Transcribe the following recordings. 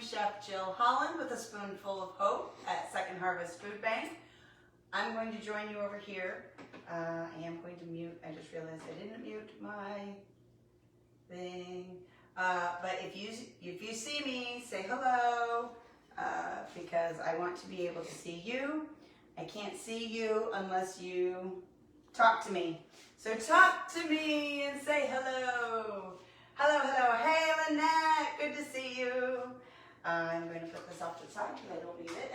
Chef Jill Holland with a spoonful of hope at Second Harvest Food Bank. I'm going to join you over here. I am going to mute. I just realized I didn't mute my thing. But if you see me, say hello, because I want to be able to see you. I can't see you unless you talk to me. So talk to me and say hello. Hello, hello. Hey, Lynette. Good to see you. I'm going to put this off to the side because I don't need it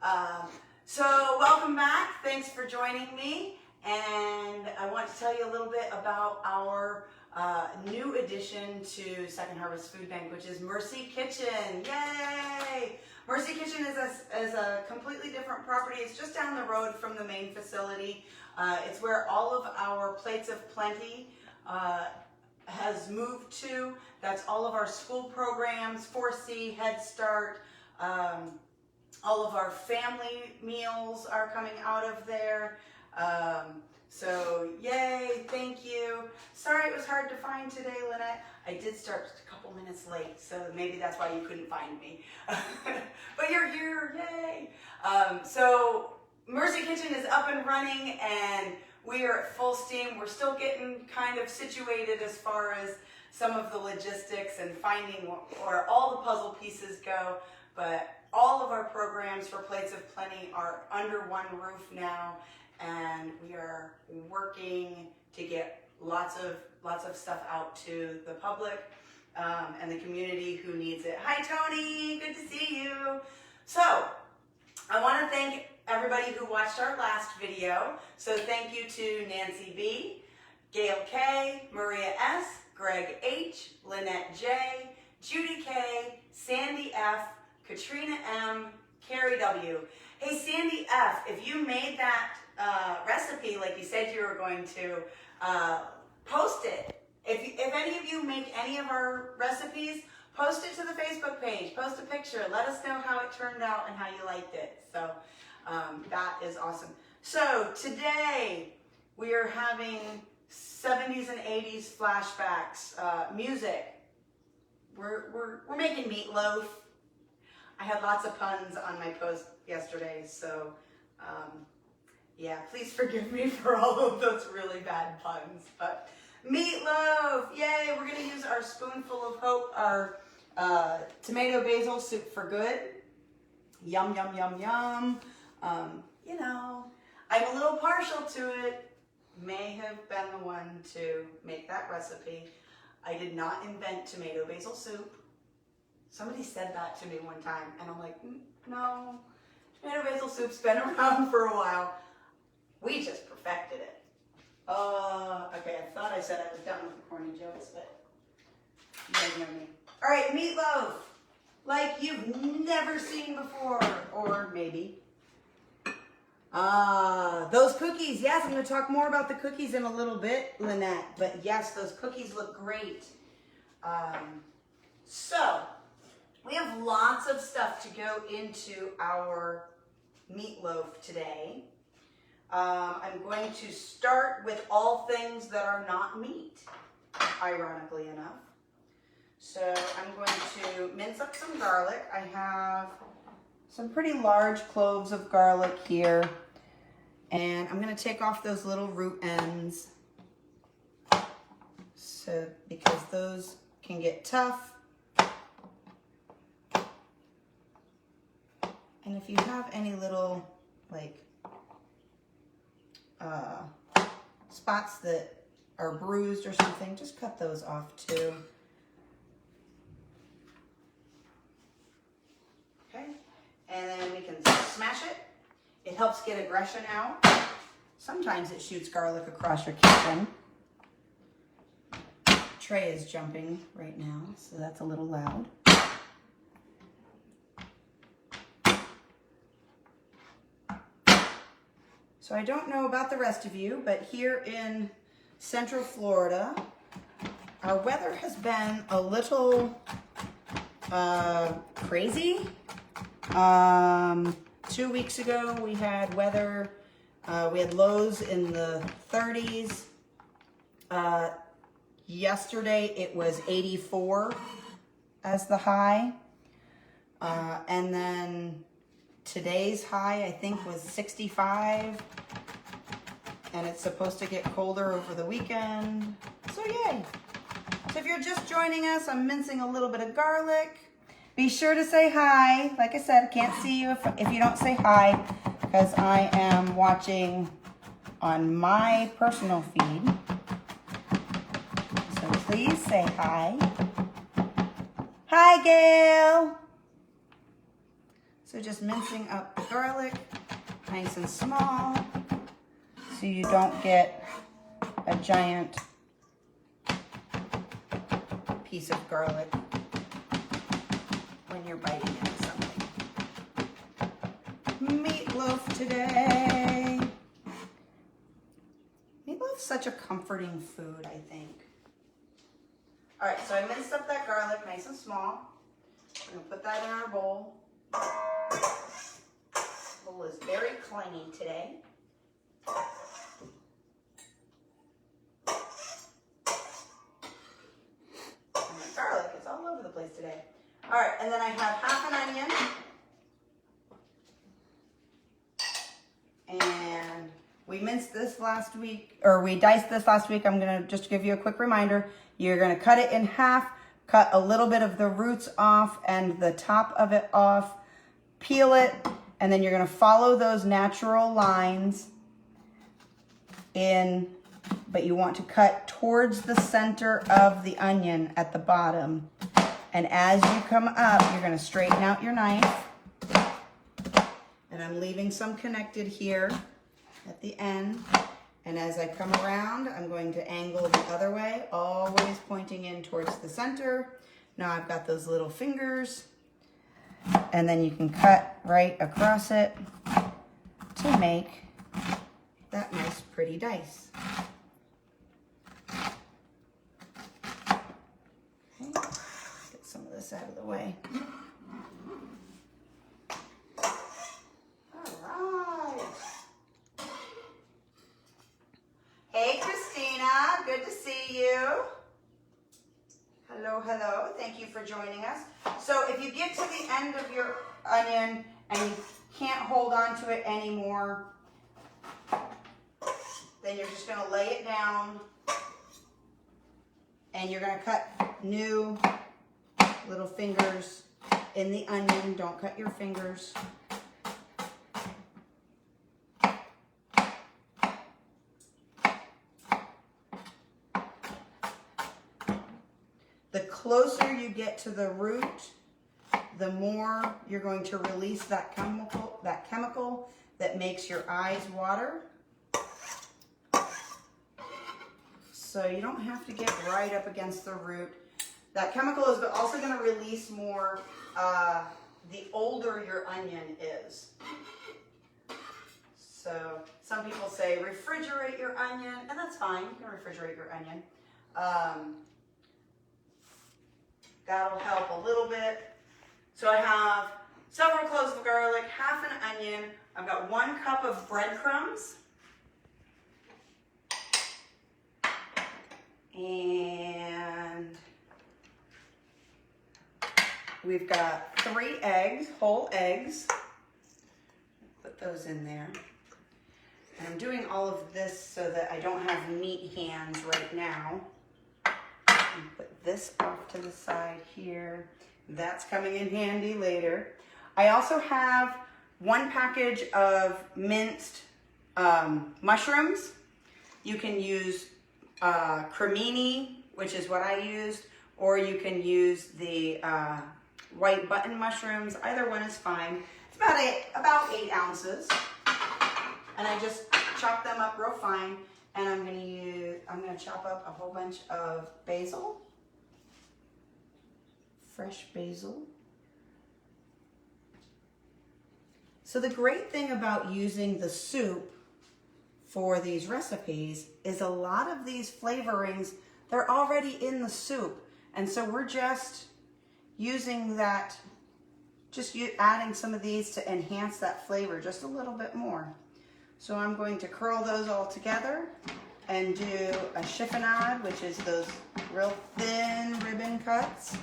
now. So welcome back. Thanks for joining me. And I want to tell you a little bit about our new addition to Second Harvest Food Bank, which is Mercy Kitchen. Yay! Mercy Kitchen is a completely different property. It's just down the road from the main facility. It's where all of our Plates of Plenty has moved to. That's all of our school programs, 4C, Head Start, all of our family meals are coming out of there. So yay, thank you. Sorry it was hard to find today, Lynette. I did start a couple minutes late, so maybe that's why you couldn't find me. But you're here, yay. So Mercy Kitchen is up and running and we are at full steam. We're still getting kind of situated as far as some of the logistics and finding where all the puzzle pieces go, but all of our programs for Plates of Plenty are under one roof now, and we are working to get lots of stuff out to the public and the community who needs it. Hi Tony, good to see you. So I want to thank everybody who watched our last video. So thank you to Nancy B, Gail K, Maria S, Greg H, Lynette J, Judy K, Sandy F, Katrina M, Carrie W. Hey Sandy F, if you made that recipe like you said you were going to, post it. If any of you make any of our recipes, post it to the Facebook page, post a picture, let us know how it turned out and how you liked it. So that is awesome. So today we are having 70s and 80s flashbacks, music. We're making Meatloaf. I had lots of puns on my post yesterday, so yeah, please forgive me for all of those really bad puns. But Meatloaf, yay! We're gonna use our spoonful of hope, our tomato basil soup for good. Yum, yum, yum, yum. You know, I'm a little partial to it. May have been the one to make that recipe. I did not invent tomato basil soup. Somebody said that to me one time, and I'm like, no, tomato basil soup's been around for a while. We just perfected it. Okay, I thought I said I was done with the corny jokes, but you guys know me. All right, Meatloaf, like you've never seen before, or maybe. Those cookies, yes, I'm going to talk more about the cookies in a little bit, Lynette, but yes, those cookies look great. So, we have lots of stuff to go into our meatloaf today. I'm going to start with all things that are not meat, ironically enough. So I'm going to mince up some garlic. I have some pretty large cloves of garlic here. And I'm going to take off those little root ends. So, because those can get tough. And if you have any little, like, spots that are bruised or something, just cut those off too. Okay, and then we can smash it. It helps get aggression out. Sometimes it shoots garlic across your kitchen. Trey is jumping right now, so that's a little loud. So I don't know about the rest of you, but here in Central Florida, our weather has been a little crazy. 2 weeks ago we had weather, we had lows in the 30s. Yesterday it was 84. as the high. And then today's high, I think, was 65. And it's supposed to get colder over the weekend. So yay. So if you're just joining us, I'm mincing a little bit of garlic. Be sure to say hi. Like I said, I can't see you if you don't say hi, because I am watching on my personal feed. So please say hi. Hi, Gail. So just mincing up the garlic, nice and small, so you don't get a giant piece of garlic when you're biting into something. Meatloaf today. Meatloaf's such a comforting food, I think. All right, so I minced up that garlic nice and small. We're gonna put that in our bowl. Bowl is very clingy today. And the garlic is all over the place today. All right, and then I have half an onion. And we minced this last week, or we diced this last week. I'm gonna just give you a quick reminder. You're gonna cut it in half, cut a little bit of the roots off and the top of it off, peel it, and then you're gonna follow those natural lines in, but you want to cut towards the center of the onion at the bottom. And as you come up, you're gonna straighten out your knife. And I'm leaving some connected here at the end. And as I come around, I'm going to angle the other way, always pointing in towards the center. Now I've got those little fingers. And then you can cut right across it to make that nice pretty dice. Okay, get some of this out of the way. Hey, Christina, good to see you. Hello, hello, thank you for joining us. So if you get to the end of your onion and you can't hold on to it anymore, then you're just gonna lay it down and you're gonna cut new little fingers in the onion. Don't cut your fingers. The closer you get to the root, the more you're going to release that chemical that makes your eyes water. So you don't have to get right up against the root. That chemical is also going to release more the older your onion is. So some people say refrigerate your onion, and that's fine. You can refrigerate your onion. That'll help a little bit. So I have several cloves of garlic, half an onion. I've got 1 cup of breadcrumbs. And we've got 3 eggs, whole eggs. Put those in there. And I'm doing all of this so that I don't have meat hands right now. Put this off to the side here. That's coming in handy later. I also have 1 package of minced mushrooms. You can use cremini, which is what I used, or you can use the white button mushrooms. Either one is fine. It's about 8 ounces. And I just chop them up real fine. And I'm gonna chop up a whole bunch of basil, fresh basil. So the great thing about using the soup for these recipes is a lot of these flavorings, they're already in the soup. And so we're just using that, adding some of these to enhance that flavor just a little bit more. So I'm going to curl those all together and do a chiffonade, which is those real thin ribbon cuts.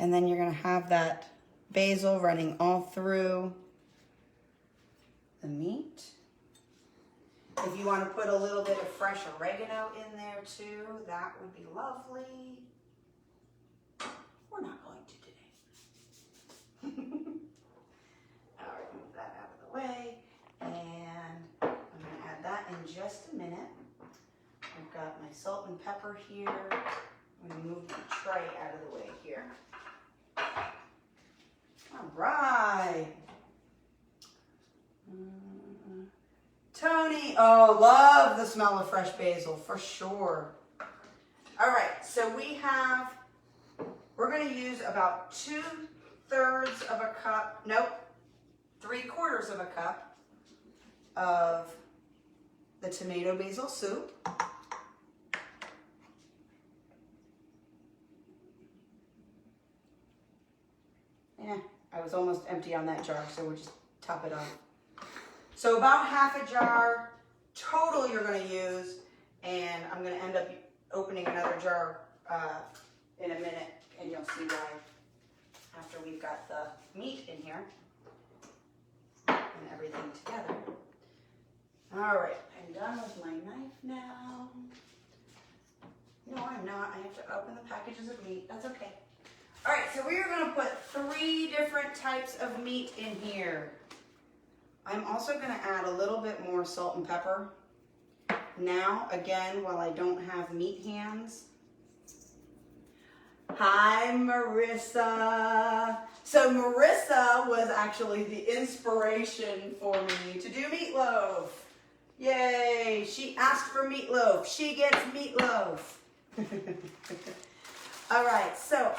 And then you're gonna have that basil running all through the meat. If you want to put a little bit of fresh oregano in there too, that would be lovely. We're not going to today. All right, move that out of the way. And I'm going to add that in just a minute. I've got my salt and pepper here. I'm going to move my tray out of the way here. All right. Tony, oh, love the smell of fresh basil, for sure. All right, so we're going to use about 2/3 of a cup, nope, 3/4 of a cup of the tomato basil soup. I was almost empty on that jar, so we'll just top it off. So about half a jar total you're going to use, and I'm going to end up opening another jar in a minute, and you'll see why after we've got the meat in here and everything together. All right, I'm done with my knife now. No, I'm not. I have to open the packages of meat. That's okay. All right, so we are going to put 3 different types of meat in here. I'm also going to add a little bit more salt and pepper. Now, again, while I don't have meat hands. Hi, Marissa. So Marissa was actually the inspiration for me to do meatloaf. Yay, she asked for meatloaf. She gets meatloaf. All right, so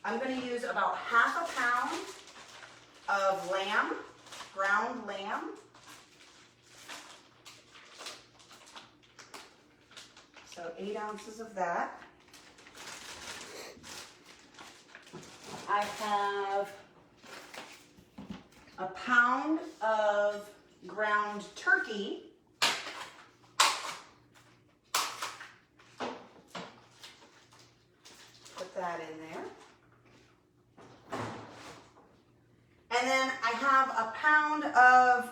I'm going to use about half a pound of lamb, ground lamb. So 8 ounces of that. I have a pound of ground turkey. Put that in there. And then I have a pound of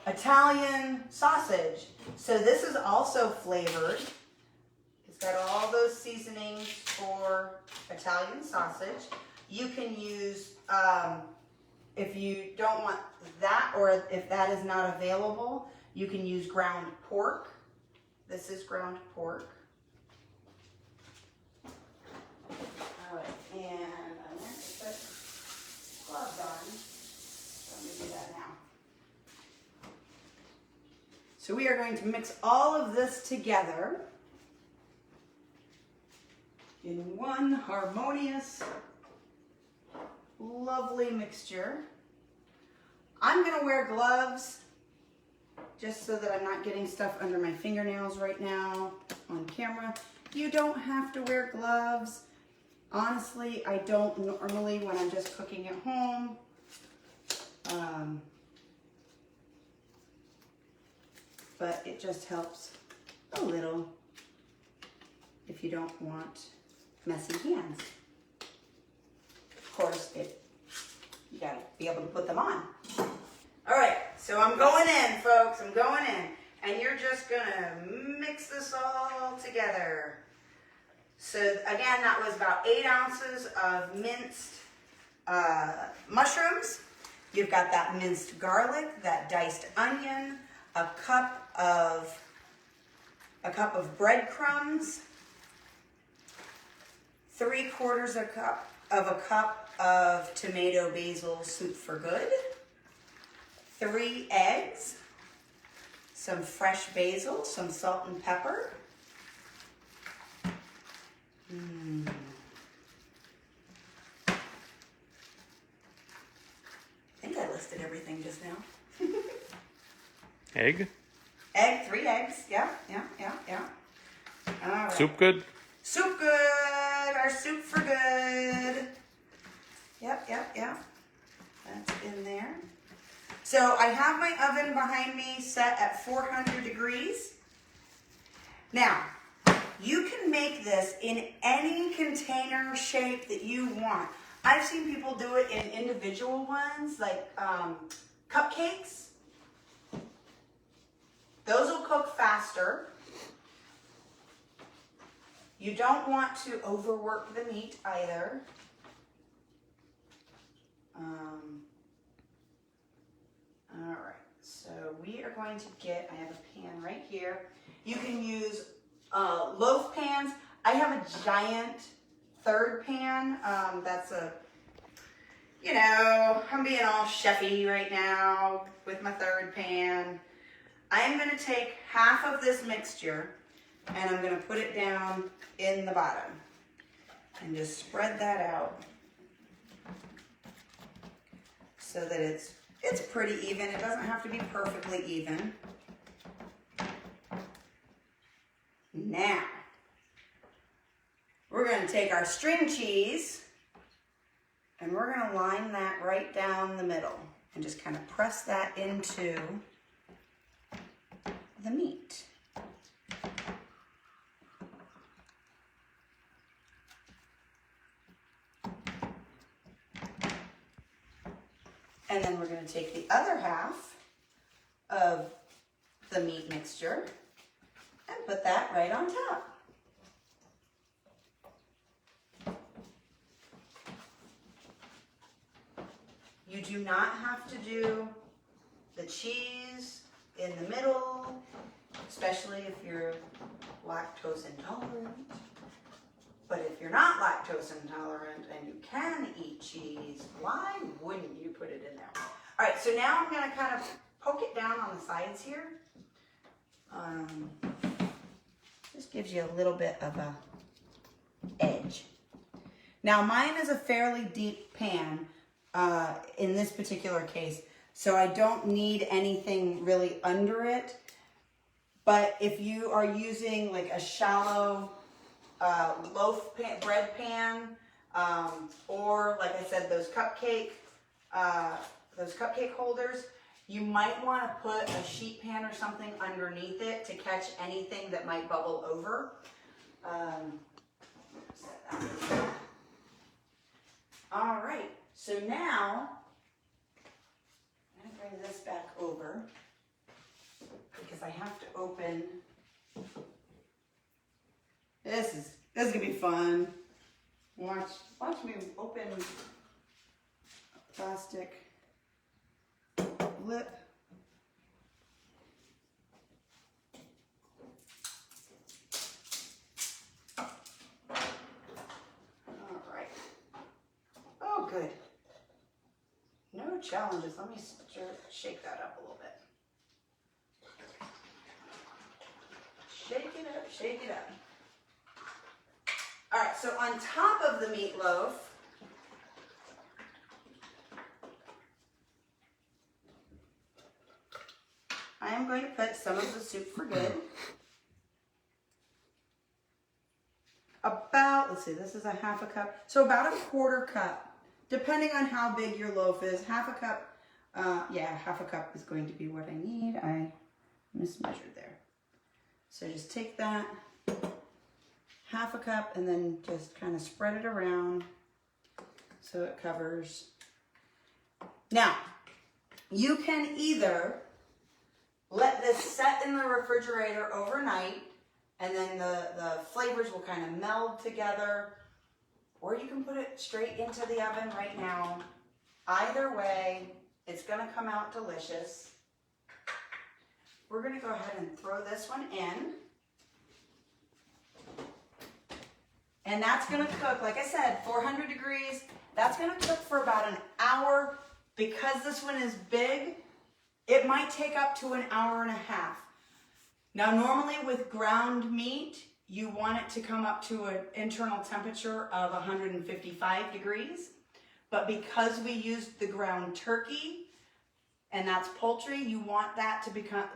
Italian sausage. So this is also flavored. It's got all those seasonings for Italian sausage. You can use, if you don't want that, or if that is not available, you can use ground pork. This is ground pork. All right, and I'm going to put gloves on. So I'm going to do that now. So we are going to mix all of this together in one harmonious, lovely mixture. I'm going to wear gloves just so that I'm not getting stuff under my fingernails right now on camera. You don't have to wear gloves. Honestly, I don't normally when I'm just cooking at home. But it just helps a little if you don't want messy hands. Of course, you gotta be able to put them on. All right, so I'm going in, folks, I'm going in. And you're just gonna mix this all together. So again, that was about 8 ounces of minced mushrooms. You've got that minced garlic, that diced onion, a cup of breadcrumbs, 3/4 of a cup of tomato basil soup for good, 3 eggs, some fresh basil, some salt and pepper. I think I listed everything just now. Egg? Egg, 3 eggs. Yeah. All right. Soup good? Soup good. Our soup for good. Yep. That's in there. So I have my oven behind me set at 400 degrees. Now, You can make this in any container shape that you want. I've seen people do it in individual ones, like cupcakes. Those will cook faster. You don't want to overwork the meat either. All right, so we are going to get, I have a pan right here. You can use loaf pans. I have a giant third pan. That's a, you know, I'm being all chefy right now with my third pan. I am going to take half of this mixture and I'm going to put it down in the bottom and just spread that out so that it's pretty even. It doesn't have to be perfectly even. Now, we're going to take our string cheese and we're going to line that right down the middle and just kind of press that into the meat. And then we're going to take the other half of the meat mixture and put that right on top. You do not have to do the cheese in the middle, especially if you're lactose intolerant. But if you're not lactose intolerant and you can eat cheese, why wouldn't you put it in there? All right, so now I'm going to kind of poke it down on the sides here. Just gives you a little bit of a edge. Now mine is a fairly deep pan in this particular case, so I don't need anything really under it. But if you are using like a shallow loaf pan, bread pan, or like I said, those cupcake holders, you might want to put a sheet pan or something underneath it to catch anything that might bubble over. All right, so now I'm going to bring this back over because I have to open. This is gonna be fun. Watch me open a plastic lip. All right. Oh, good. No challenges. Let me shake that up a little bit. Shake it up, shake it up. All right, so on top of the meatloaf, I am going to put some of the soup for good. About, let's see, this is a half a cup. So about a quarter cup, depending on how big your loaf is. Half a cup, yeah, half a cup is going to be what I need. I mismeasured there. So just take that. Half a cup and then just kind of spread it around so it covers. Now, you can either let this set in the refrigerator overnight and then the flavors will kind of meld together, or you can put it straight into the oven right now. Either way, it's going to come out delicious. We're going to go ahead and throw this one in. And that's going to cook, like I said, 400 degrees. That's going to cook for about an hour. Because this one is big, it might take up to an hour and a half. Now, normally with ground meat, you want it to come up to an internal temperature of 155 degrees. But because we used the ground turkey, and that's poultry, you want that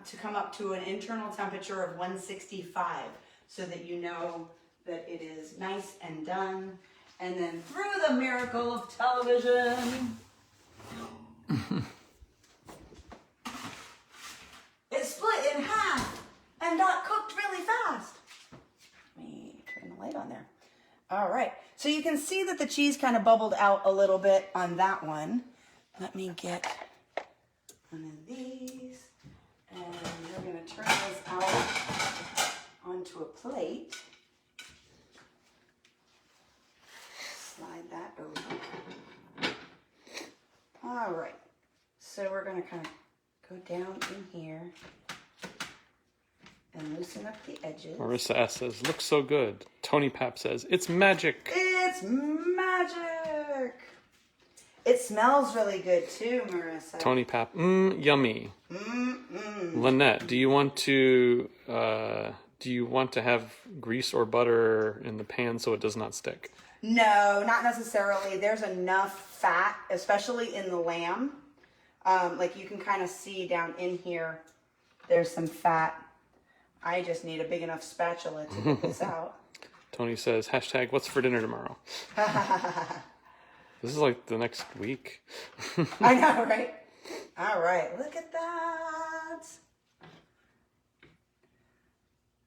to come up to an internal temperature of 165 so that you know that it is nice and done. And then through the miracle of television, it split in half and got cooked really fast. Let me All right. So you can see that the cheese kind of bubbled out a little bit on that one. Let me get one of these. And we're going to turn this out onto a plate. Slide that over. All right. So we're going to kind of go down in here and loosen up the edges. Marissa S. says, looks so good. Tony Pap says, it's magic. It's magic. It smells really good too, Marissa. Tony Pap, yummy. Lynette, do you want to have grease or butter in the pan so it does not stick? No, not necessarily. There's enough fat, especially in the lamb. Like you can kind of see down in here, there's some fat. I just need a big enough spatula to get this out. Tony says, hashtag, what's for dinner tomorrow? This is like the next week. I know, right? All right, look at that.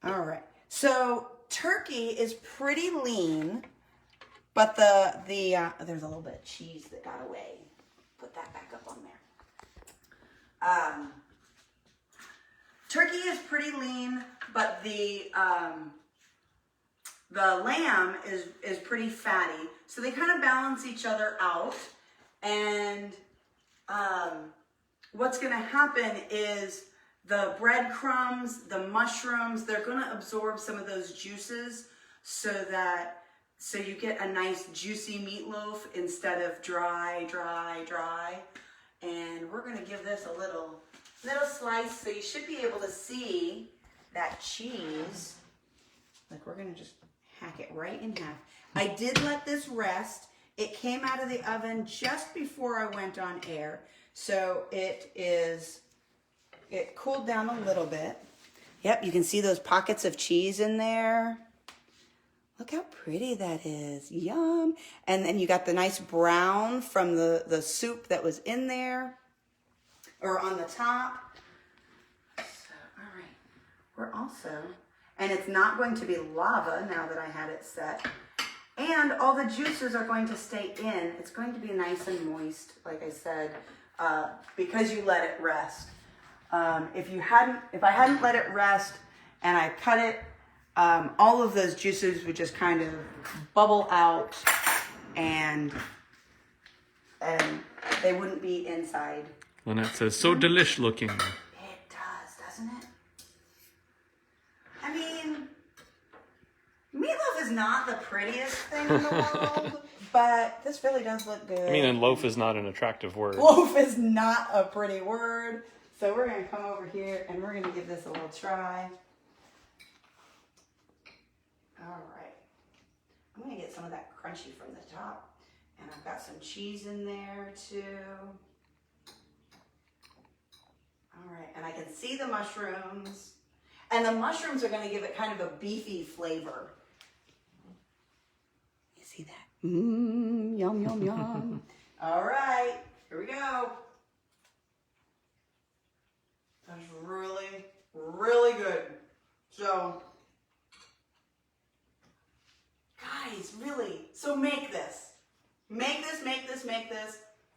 All right, so turkey is pretty lean, but there's a little bit of cheese that got away. Put that back up on there. Turkey is pretty lean, but the lamb is pretty fatty. So they kind of balance each other out. And what's going to happen is the breadcrumbs, the mushrooms, they're going to absorb some of those juices so you get a nice juicy meatloaf instead of dry. And we're going to give this a little slice, so you should be able to see that cheese. Like, we're going to just hack it right in half. I did let this rest. It came out of the oven just before I went on air, so it cooled down a little bit. Yep, you can see those pockets of cheese in there. Look how pretty that is. Yum. And then you got the nice brown from the soup that was in there, or on the top. So, all right. We're also, and it's not going to be lava now that I had it set. And all the juices are going to stay in. It's going to be nice and moist, like I said, because you let it rest. If I hadn't let it rest and I cut it, all of those juices would just kind of bubble out and they wouldn't be inside. Lynette says, so delish looking. It does, doesn't it? I mean, meatloaf is not the prettiest thing in the world, but this really does look good. I mean, and loaf is not an attractive word. Loaf is not a pretty word. So we're going to come over here and we're going to give this a little try. All right. I'm going to get some of that crunchy from the top. And I've got some cheese in there too. All right. And I can see the mushrooms. And the mushrooms are going to give it kind of a beefy flavor. You see that? Yum, yum, yum. All right. Here we go. That's really, really good. So, guys, really, so make this. Make this.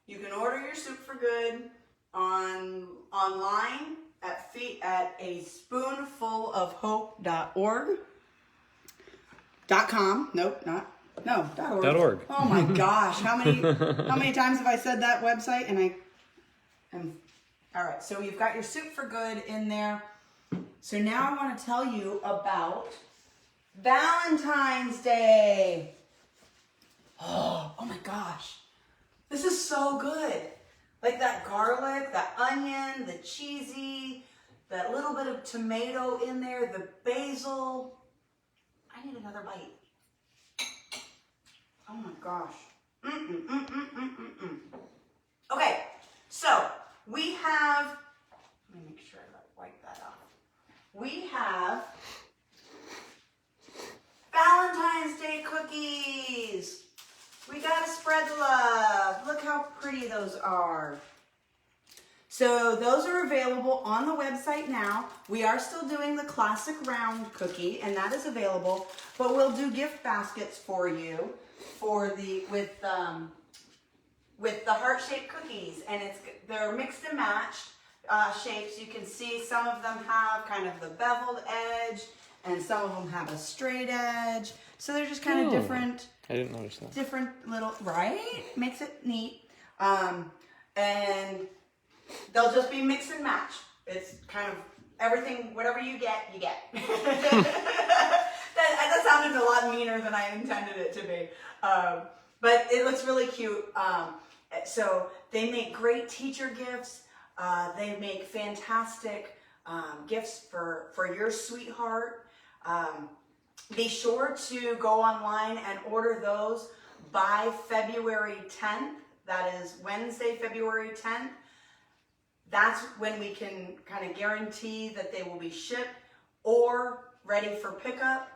You can order your Soup for Good online at a spoonfulofhope.org. .com. Nope, not. No, .org. .org. Oh my gosh, how many times have I said that website? All right, so you've got your Soup for Good in there. So now I want to tell you about Valentine's Day. Oh my gosh. This is so good. Like that garlic, that onion, the cheesy, that little bit of tomato in there, the basil. I need another bite. Oh my gosh. Okay, so we have, let me make sure I wipe that off. We have Valentine's Day cookies. We gotta spread the love. Look how pretty those are. So those are available on the website now. We are still doing the classic round cookie, and that is available. But we'll do gift baskets for you with the heart-shaped cookies, and they're mixed and matched shapes. You can see some of them have kind of the beveled edge, and some of them have a straight edge. So they're just kind of different. I didn't notice that. Different little, right? Makes it neat. And they'll just be mix and match. It's kind of everything, whatever you get, you get. that sounded a lot meaner than I intended it to be. But it looks really cute. So they make great teacher gifts. They make fantastic gifts for your sweetheart. Be sure to go online and order those by February 10th. That is Wednesday, February 10th. That's when we can kind of guarantee that they will be shipped or ready for pickup,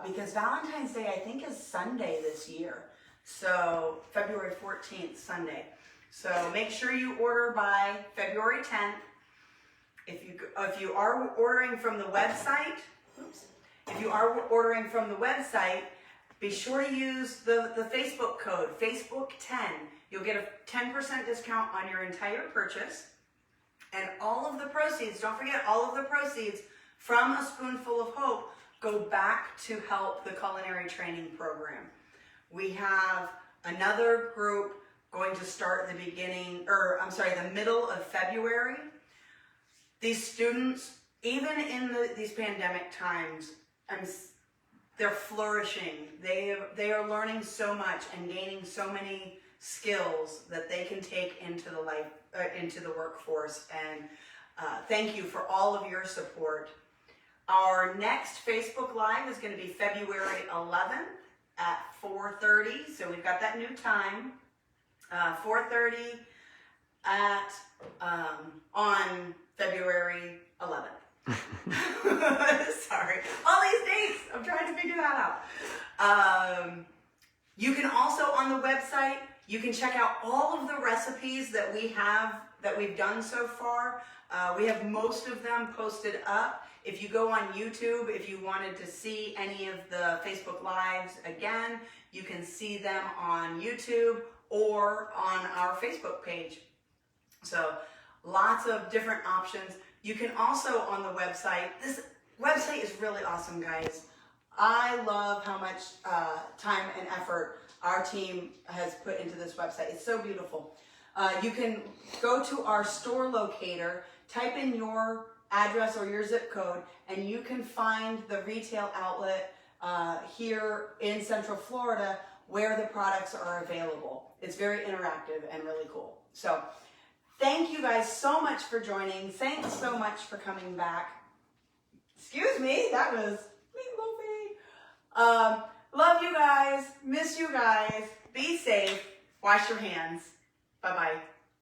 because Valentine's Day, I think, is Sunday this year. So February 14th, Sunday. So make sure you order by February 10th. If you are ordering from the website, be sure to use the Facebook code, Facebook10. You'll get a 10% discount on your entire purchase. And all of the proceeds, don't forget, all of the proceeds from A Spoonful of Hope go back to help the culinary training program. We have another group going to start the middle of February. These students, even in these pandemic times, they're flourishing. They are learning so much and gaining so many skills that they can take into the workforce. And thank you for all of your support. Our next Facebook Live is going to be February 11th at 4:30. So we've got that new time, 4:30 on February 11th. Sorry, all these dates, I'm trying to figure that out. You can also, on the website, you can check out all of the recipes that we've done so far. We have most of them posted up. If you go on YouTube, if you wanted to see any of the Facebook Lives again, you can see them on YouTube or on our Facebook page. So lots of different options. You can also, on the website, this website is really awesome, guys. I love how much time and effort our team has put into this website. It's so beautiful. You can go to our store locator, type in your address or your zip code, and you can find the retail outlet here in Central Florida where the products are available. It's very interactive and really cool. So thank you guys so much for joining. Thanks so much for coming back. Excuse me, that was Meatloafy. Love you guys. Miss you guys. Be safe. Wash your hands. Bye-bye.